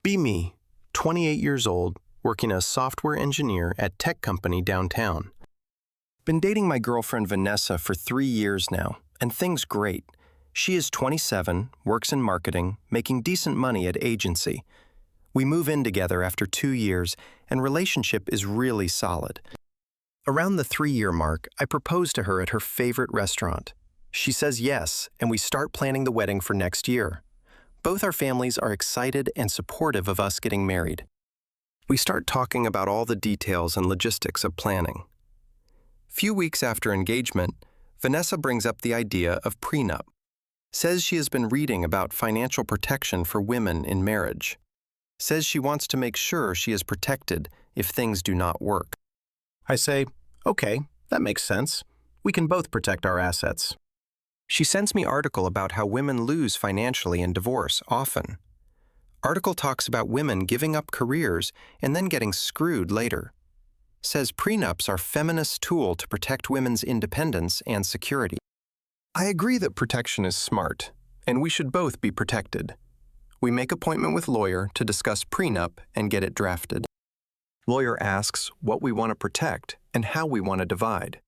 Be me, 28 years old, working as software engineer at tech company downtown. Been dating my girlfriend Vanessa for 3 years now, and things great. She is 27, works in marketing, making decent money at agency. We move in together after 2 years, and relationship is really solid. Around the 3-year mark, I propose to her at her favorite restaurant. She says yes, and we start planning the wedding for next year. Both our families are excited and supportive of us getting married. We start talking about all the details and logistics of planning. Few weeks after engagement, Vanessa brings up the idea of prenup. Says she has been reading about financial protection for women in marriage. Says she wants to make sure she is protected if things do not work. I say, okay, that makes sense. We can both protect our assets. She sends me article about how women lose financially in divorce often. Article talks about women giving up careers and then getting screwed later. Says prenups are feminist tool to protect women's independence and security. I agree that protection is smart, and we should both be protected. We make appointment with lawyer to discuss prenup and get it drafted. Lawyer asks what we want to protect and how we want to divide.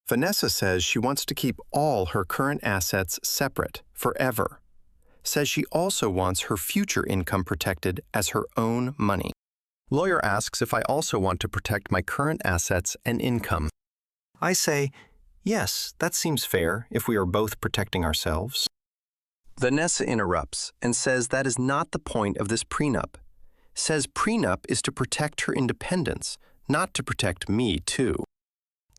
Vanessa says she wants to keep all her current assets separate forever. Says she also wants her future income protected as her own money. Lawyer asks if I also want to protect my current assets and income. I say, yes, that seems fair if we are both protecting ourselves. Vanessa interrupts and says that is not the point of this prenup. Says prenup is to protect her independence, not to protect me too.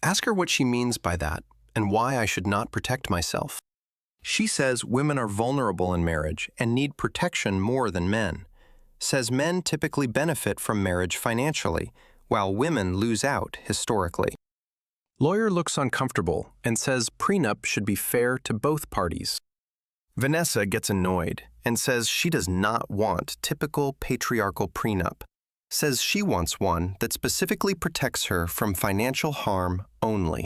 Ask her what she means by that and why I should not protect myself. She says women are vulnerable in marriage and need protection more than men. Says men typically benefit from marriage financially, while women lose out historically. Lawyer looks uncomfortable and says prenup should be fair to both parties. Vanessa gets annoyed and says she does not want typical patriarchal prenup. Says she wants one that specifically protects her from financial harm only.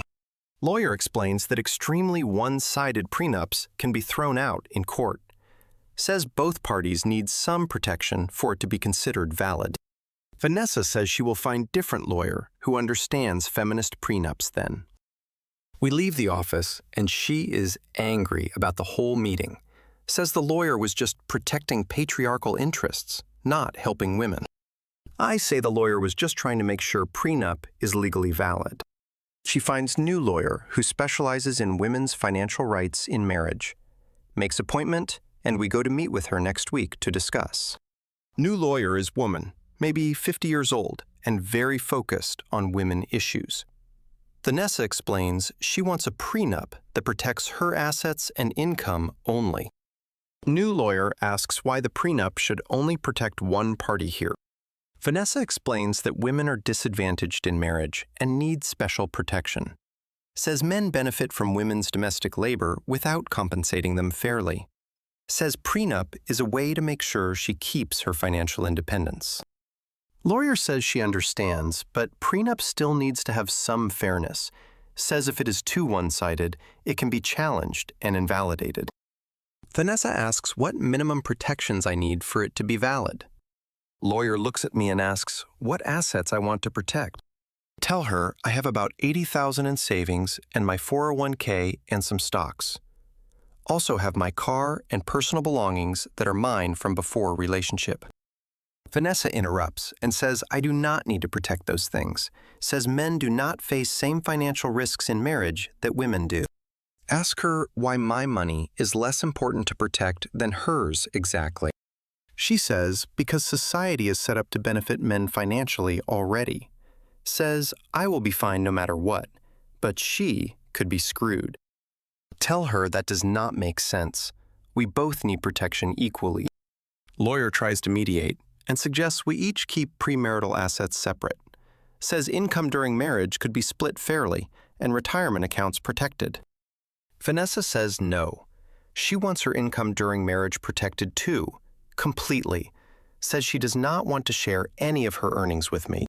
Lawyer explains that extremely one-sided prenups can be thrown out in court. Says both parties need some protection for it to be considered valid. Vanessa says she will find different lawyer who understands feminist prenups then. We leave the office, and she is angry about the whole meeting. Says the lawyer was just protecting patriarchal interests, not helping women. I say the lawyer was just trying to make sure prenup is legally valid. She finds new lawyer who specializes in women's financial rights in marriage. Makes appointment, and we go to meet with her next week to discuss. New lawyer is woman, maybe 50 years old, and very focused on women issues. Vanessa explains she wants a prenup that protects her assets and income only. New lawyer asks why the prenup should only protect one party here. Vanessa explains that women are disadvantaged in marriage and need special protection. Says men benefit from women's domestic labor without compensating them fairly. Says prenup is a way to make sure she keeps her financial independence. Lawyer says she understands, but prenup still needs to have some fairness. Says if it is too one-sided, it can be challenged and invalidated. Vanessa asks what minimum protections I need for it to be valid. Lawyer looks at me and asks what assets I want to protect. Tell her I have about $80,000 in savings and my 401k and some stocks. Also have my car and personal belongings that are mine from before relationship. Vanessa interrupts and says I do not need to protect those things. Says men do not face same financial risks in marriage that women do. Ask her why my money is less important to protect than hers exactly. She says because society is set up to benefit men financially already. Says I will be fine no matter what, but she could be screwed. Tell her that does not make sense. We both need protection equally. Lawyer tries to mediate and suggests we each keep premarital assets separate. Says income during marriage could be split fairly and retirement accounts protected. Vanessa says no. She wants her income during marriage protected too, completely. Says she does not want to share any of her earnings with me.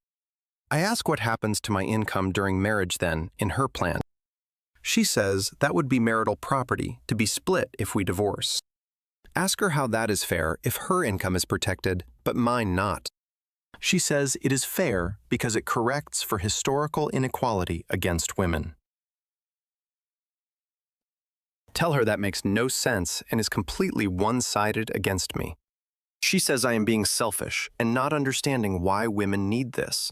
I ask what happens to my income during marriage then, in her plan. She says that would be marital property to be split if we divorce. Ask her how that is fair if her income is protected, but mine not. She says it is fair because it corrects for historical inequality against women. Tell her that makes no sense and is completely one-sided against me. She says I am being selfish and not understanding why women need this.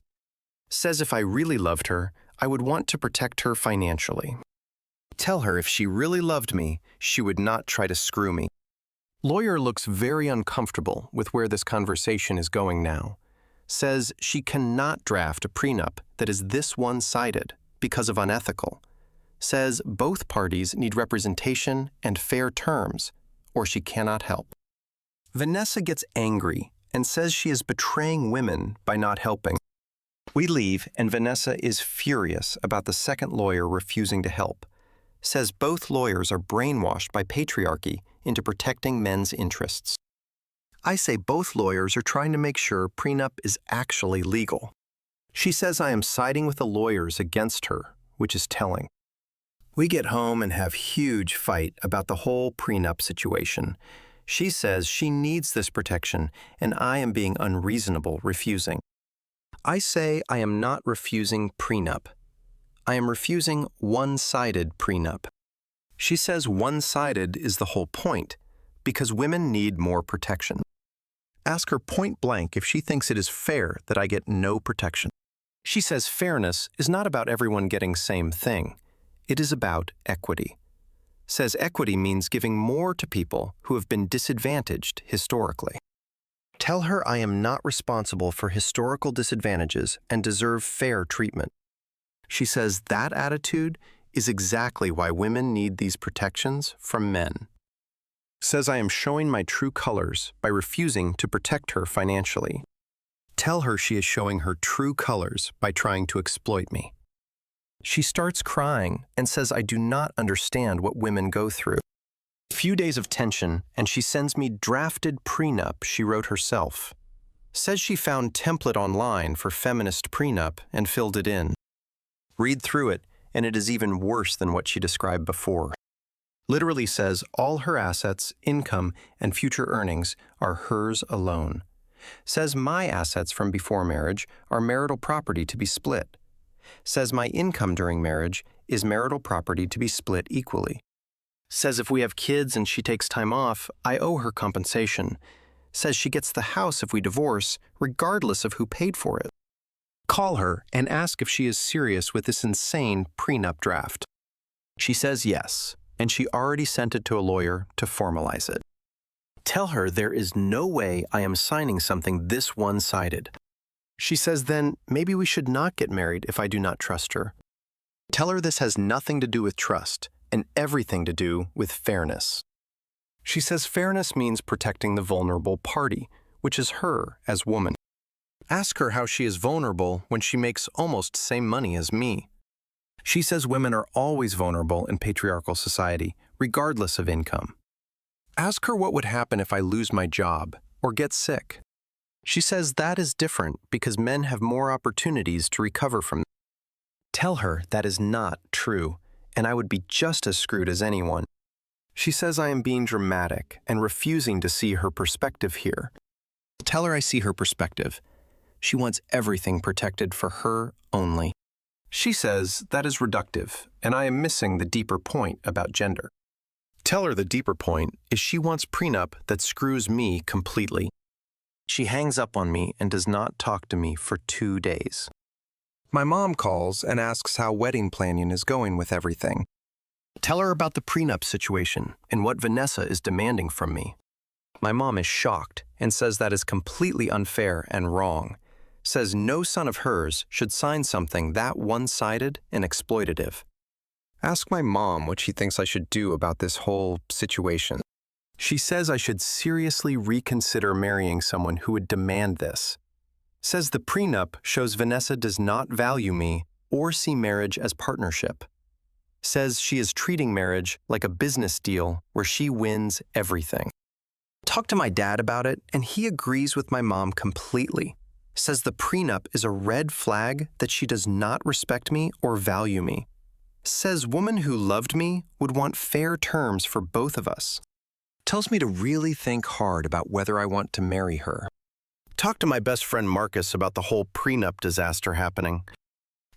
Says if I really loved her, I would want to protect her financially. Tell her if she really loved me, she would not try to screw me. Lawyer looks very uncomfortable with where this conversation is going now. Says she cannot draft a prenup that is this one-sided because of unethical. Says both parties need representation and fair terms, or she cannot help. Vanessa gets angry and says she is betraying women by not helping. We leave, and Vanessa is furious about the second lawyer refusing to help. Says both lawyers are brainwashed by patriarchy into protecting men's interests. I say both lawyers are trying to make sure prenup is actually legal. She says I am siding with the lawyers against her, which is telling. We get home and have huge fight about the whole prenup situation. She says she needs this protection, and I am being unreasonable refusing. I say I am not refusing prenup. I am refusing one-sided prenup. She says one-sided is the whole point, because women need more protection. Ask her point blank if she thinks it is fair that I get no protection. She says fairness is not about everyone getting same thing. It is about equity. Says equity means giving more to people who have been disadvantaged historically. Tell her I am not responsible for historical disadvantages and deserve fair treatment. She says that attitude is exactly why women need these protections from men. Says I am showing my true colors by refusing to protect her financially. Tell her she is showing her true colors by trying to exploit me. She starts crying and says I do not understand what women go through. A few days of tension, and she sends me drafted prenup she wrote herself. Says she found template online for feminist prenup and filled it in. Read through it, and it is even worse than what she described before. Literally says all her assets, income, and future earnings are hers alone. Says my assets from before marriage are marital property to be split. Says my income during marriage is marital property to be split equally. Says if we have kids and she takes time off, I owe her compensation. Says she gets the house if we divorce, regardless of who paid for it. Call her and ask if she is serious with this insane prenup draft. She says yes, and she already sent it to a lawyer to formalize it. Tell her there is no way I am signing something this one-sided. She says then maybe we should not get married if I do not trust her. Tell her this has nothing to do with trust and everything to do with fairness. She says fairness means protecting the vulnerable party, which is her as woman. Ask her how she is vulnerable when she makes almost same money as me. She says women are always vulnerable in patriarchal society, regardless of income. Ask her what would happen if I lose my job or get sick. She says that is different because men have more opportunities to recover from them. Tell her that is not true, and I would be just as screwed as anyone. She says I am being dramatic and refusing to see her perspective here. Tell her I see her perspective. She wants everything protected for her only. She says that is reductive, and I am missing the deeper point about gender. Tell her the deeper point is she wants prenup that screws me completely. She hangs up on me and does not talk to me for 2 days. My mom calls and asks how wedding planning is going with everything. Tell her about the prenup situation and what Vanessa is demanding from me. My mom is shocked and says that is completely unfair and wrong. Says no son of hers should sign something that one-sided and exploitative. Ask my mom what she thinks I should do about this whole situation. She says I should seriously reconsider marrying someone who would demand this. Says the prenup shows Vanessa does not value me or see marriage as partnership. Says she is treating marriage like a business deal where she wins everything. Talked to my dad about it, and he agrees with my mom completely. Says the prenup is a red flag that she does not respect me or value me. Says woman who loved me would want fair terms for both of us. Tells me to really think hard about whether I want to marry her. Talk to my best friend Marcus about the whole prenup disaster happening.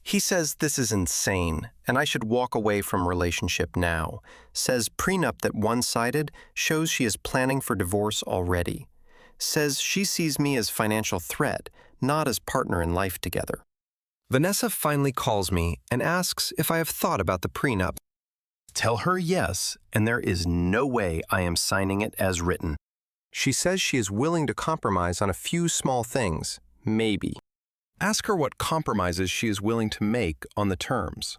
He says this is insane, and I should walk away from relationship now. Says prenup that one-sided shows she is planning for divorce already. Says she sees me as financial threat, not as partner in life together. Vanessa finally calls me and asks if I have thought about the prenup. Tell her yes, and there is no way I am signing it as written. She says she is willing to compromise on a few small things, maybe. Ask her what compromises she is willing to make on the terms.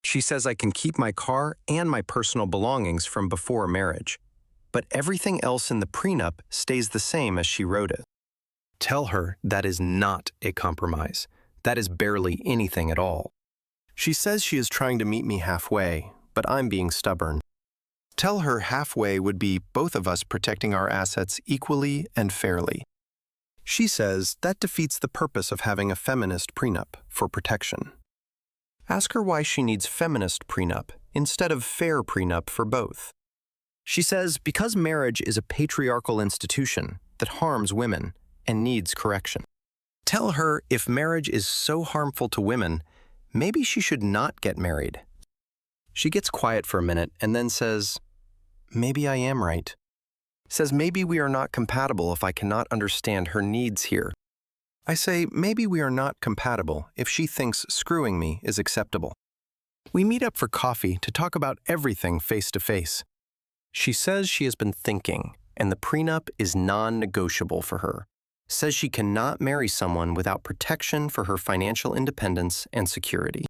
She says I can keep my car and my personal belongings from before marriage, but everything else in the prenup stays the same as she wrote it. Tell her that is not a compromise. That is barely anything at all. She says she is trying to meet me halfway, but I'm being stubborn. Tell her halfway would be both of us protecting our assets equally and fairly. She says that defeats the purpose of having a feminist prenup for protection. Ask her why she needs feminist prenup instead of fair prenup for both. She says because marriage is a patriarchal institution that harms women and needs correction. Tell her if marriage is so harmful to women, maybe she should not get married. She gets quiet for a minute and then says, maybe I am right. Says maybe we are not compatible if I cannot understand her needs here. I say maybe we are not compatible if she thinks screwing me is acceptable. We meet up for coffee to talk about everything face to face. She says she has been thinking, and the prenup is non-negotiable for her. Says she cannot marry someone without protection for her financial independence and security.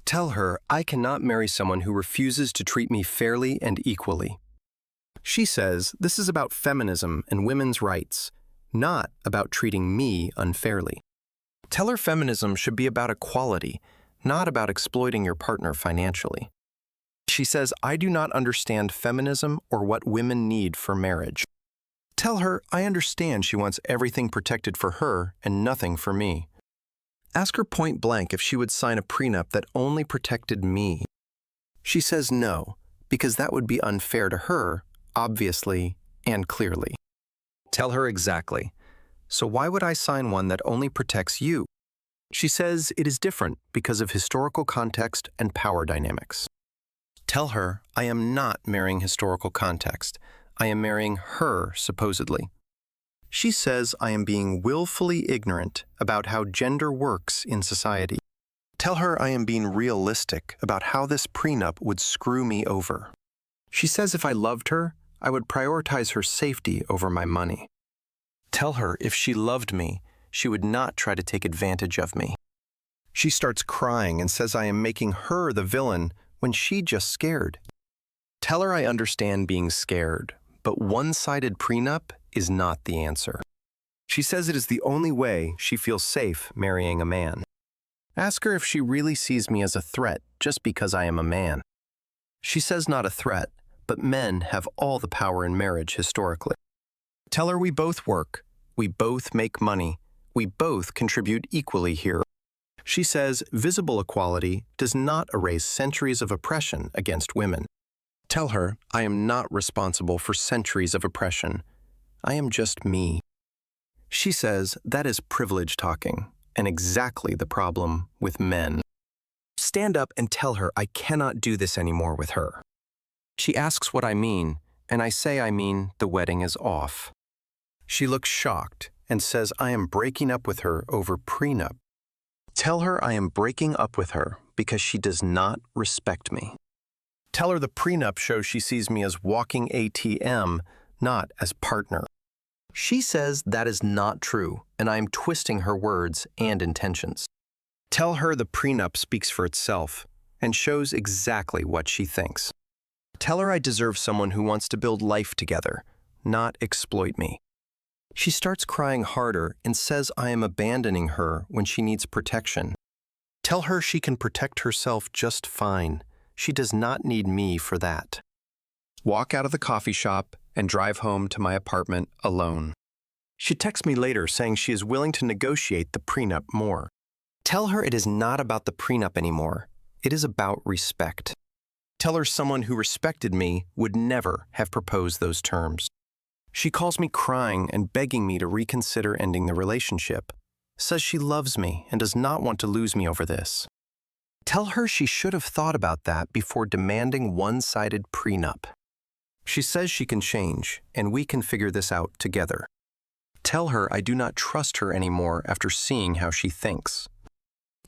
Tell her I cannot marry someone who refuses to treat me fairly and equally. She says this is about feminism and women's rights, not about treating me unfairly. Tell her feminism should be about equality, not about exploiting your partner financially. She says I do not understand feminism or what women need for marriage. Tell her I understand she wants everything protected for her and nothing for me. Ask her point blank if she would sign a prenup that only protected me. She says no, because that would be unfair to her, obviously and clearly. Tell her exactly. So why would I sign one that only protects you? She says it is different because of historical context and power dynamics. Tell her I am not marrying historical context. I am marrying her, supposedly. She says I am being willfully ignorant about how gender works in society. Tell her I am being realistic about how this prenup would screw me over. She says if I loved her, I would prioritize her safety over my money. Tell her if she loved me, she would not try to take advantage of me. She starts crying and says I am making her the villain when she just scared. Tell her I understand being scared, but one-sided prenup is not the answer. She says it is the only way she feels safe marrying a man. Ask her if she really sees me as a threat just because I am a man. She says not a threat, but men have all the power in marriage historically. Tell her we both work, we both make money, we both contribute equally here. She says visible equality does not erase centuries of oppression against women. Tell her I am not responsible for centuries of oppression. I am just me. She says that is privilege talking, and exactly the problem with men. Stand up and tell her I cannot do this anymore with her. She asks what I mean, and I say I mean the wedding is off. She looks shocked and says I am breaking up with her over prenup. Tell her I am breaking up with her because she does not respect me. Tell her the prenup shows she sees me as walking ATM, not as partner. She says that is not true, and I am twisting her words and intentions. Tell her the prenup speaks for itself and shows exactly what she thinks. Tell her I deserve someone who wants to build life together, not exploit me. She starts crying harder and says I am abandoning her when she needs protection. Tell her she can protect herself just fine. She does not need me for that. Walk out of the coffee shop and drive home to my apartment alone. She texts me later saying she is willing to negotiate the prenup more. Tell her it is not about the prenup anymore. It is about respect. Tell her someone who respected me would never have proposed those terms. She calls me crying and begging me to reconsider ending the relationship. Says she loves me and does not want to lose me over this. Tell her she should have thought about that before demanding one-sided prenup. She says she can change, and we can figure this out together. Tell her I do not trust her anymore after seeing how she thinks.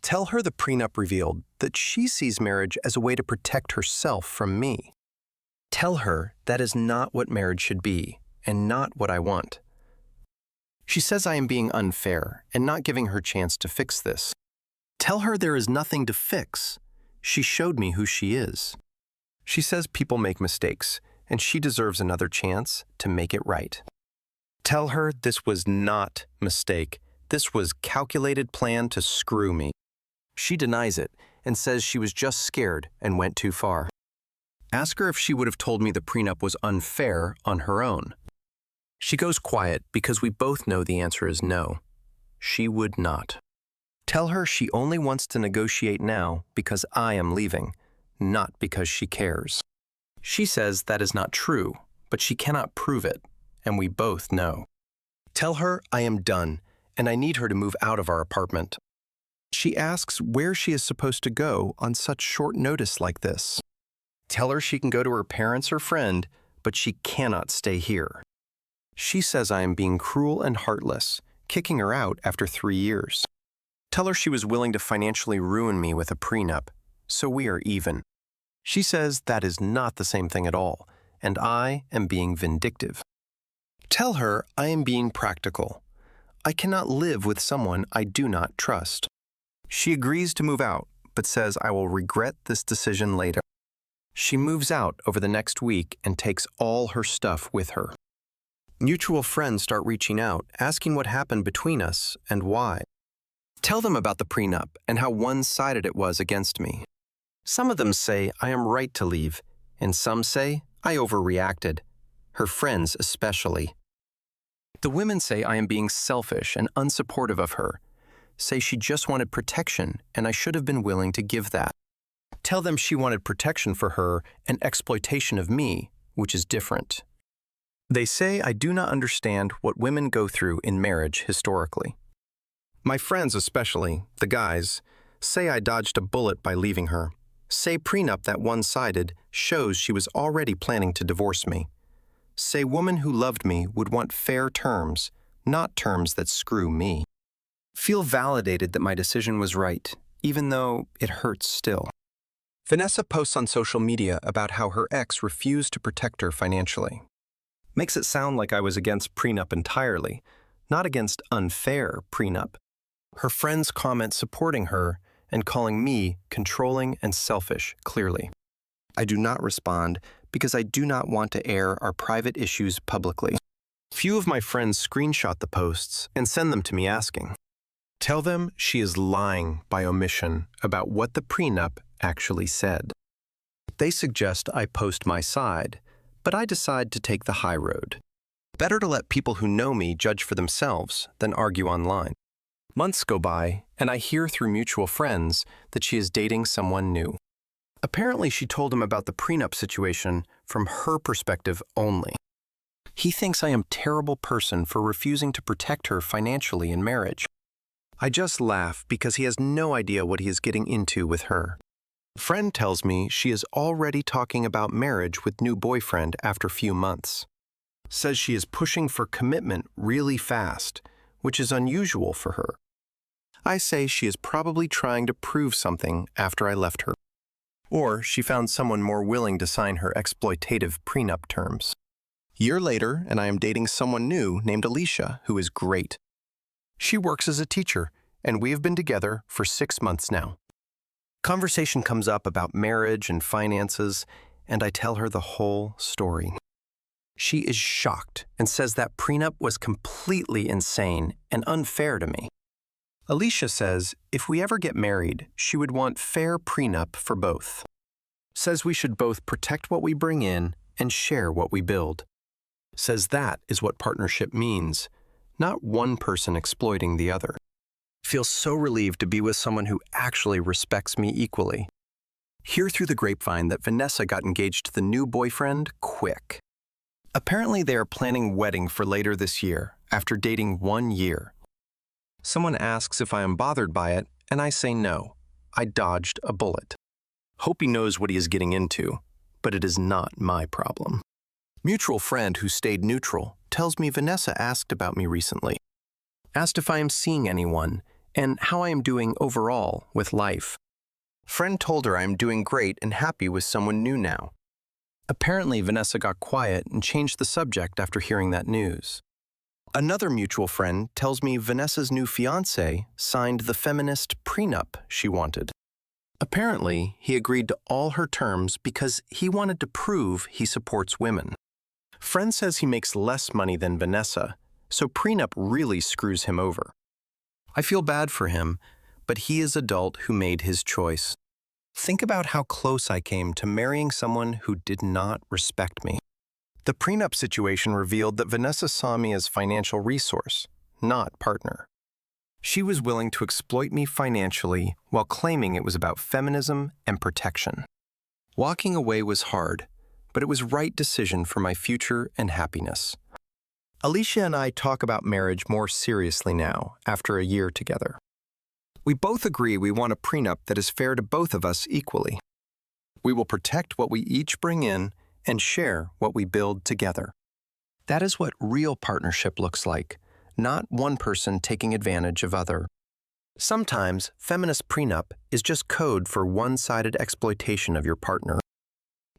Tell her the prenup revealed that she sees marriage as a way to protect herself from me. Tell her that is not what marriage should be, and not what I want. She says I am being unfair and not giving her chance to fix this. Tell her there is nothing to fix. She showed me who she is. She says people make mistakes, and she deserves another chance to make it right. Tell her this was not mistake. This was calculated plan to screw me. She denies it and says she was just scared and went too far. Ask her if she would have told me the prenup was unfair on her own. She goes quiet because we both know the answer is no. She would not. Tell her she only wants to negotiate now because I am leaving, not because she cares. She says that is not true, but she cannot prove it, and we both know. Tell her I am done, and I need her to move out of our apartment. She asks where she is supposed to go on such short notice like this. Tell her she can go to her parents or friend, but she cannot stay here. She says I am being cruel and heartless, kicking her out after 3 years. Tell her she was willing to financially ruin me with a prenup, so we are even. She says that is not the same thing at all, and I am being vindictive. Tell her I am being practical. I cannot live with someone I do not trust. She agrees to move out, but says I will regret this decision later. She moves out over the next week and takes all her stuff with her. Mutual friends start reaching out, asking what happened between us and why. Tell them about the prenup and how one-sided it was against me. Some of them say I am right to leave, and some say I overreacted, her friends especially. The women say I am being selfish and unsupportive of her, say she just wanted protection and I should have been willing to give that. Tell them she wanted protection for her and exploitation of me, which is different. They say I do not understand what women go through in marriage historically. My friends especially, the guys, say I dodged a bullet by leaving her, say prenup that one-sided shows she was already planning to divorce me, say woman who loved me would want fair terms, not terms that screw me. Feel validated that my decision was right, even though it hurts still. Vanessa posts on social media about how her ex refused to protect her financially. Makes it sound like I was against prenup entirely, not against unfair prenup. Her friends comment supporting her and calling me controlling and selfish, clearly. I do not respond because I do not want to air our private issues publicly. Few of my friends screenshot the posts and send them to me asking. Tell them she is lying by omission about what the prenup actually said. They suggest I post my side, but I decide to take the high road. Better to let people who know me judge for themselves than argue online. Months go by, and I hear through mutual friends that she is dating someone new. Apparently, she told him about the prenup situation from her perspective only. He thinks I am a terrible person for refusing to protect her financially in marriage. I just laugh because he has no idea what he is getting into with her. Friend tells me she is already talking about marriage with new boyfriend after few months. Says she is pushing for commitment really fast, which is unusual for her. I say she is probably trying to prove something after I left her. Or she found someone more willing to sign her exploitative prenup terms. Year later, and I am dating someone new named Alicia, who is great. She works as a teacher, and we have been together for 6 months now. Conversation comes up about marriage and finances, and I tell her the whole story. She is shocked and says that prenup was completely insane and unfair to me. Alicia says if we ever get married, she would want fair prenup for both. Says we should both protect what we bring in and share what we build. Says that is what partnership means, not one person exploiting the other. Feel so relieved to be with someone who actually respects me equally. Hear through the grapevine that Vanessa got engaged to the new boyfriend quick. Apparently, they are planning wedding for later this year, after dating 1 year. Someone asks if I am bothered by it, and I say no. I dodged a bullet. Hope he knows what he is getting into, but it is not my problem. Mutual friend who stayed neutral tells me Vanessa asked about me recently. Asked if I am seeing anyone, and how I am doing overall with life. Friend told her I am doing great and happy with someone new now. Apparently, Vanessa got quiet and changed the subject after hearing that news. Another mutual friend tells me Vanessa's new fiancé signed the feminist prenup she wanted. Apparently, he agreed to all her terms because he wanted to prove he supports women. Friend says he makes less money than Vanessa, so prenup really screws him over. I feel bad for him, but he is an adult who made his choice. Think about how close I came to marrying someone who did not respect me. The prenup situation revealed that Vanessa saw me as financial resource, not partner. She was willing to exploit me financially while claiming it was about feminism and protection. Walking away was hard, but it was the right decision for my future and happiness. Alicia and I talk about marriage more seriously now, after a year together. We both agree we want a prenup that is fair to both of us equally. We will protect what we each bring in and share what we build together. That is what real partnership looks like, not one person taking advantage of other. Sometimes, feminist prenup is just code for one-sided exploitation of your partner.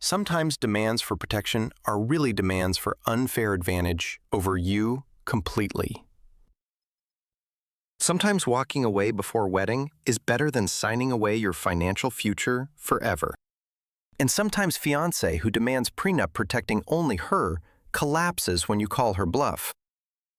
Sometimes demands for protection are really demands for unfair advantage over you completely. Sometimes walking away before wedding is better than signing away your financial future forever. And sometimes fiancé who demands prenup protecting only her collapses when you call her bluff.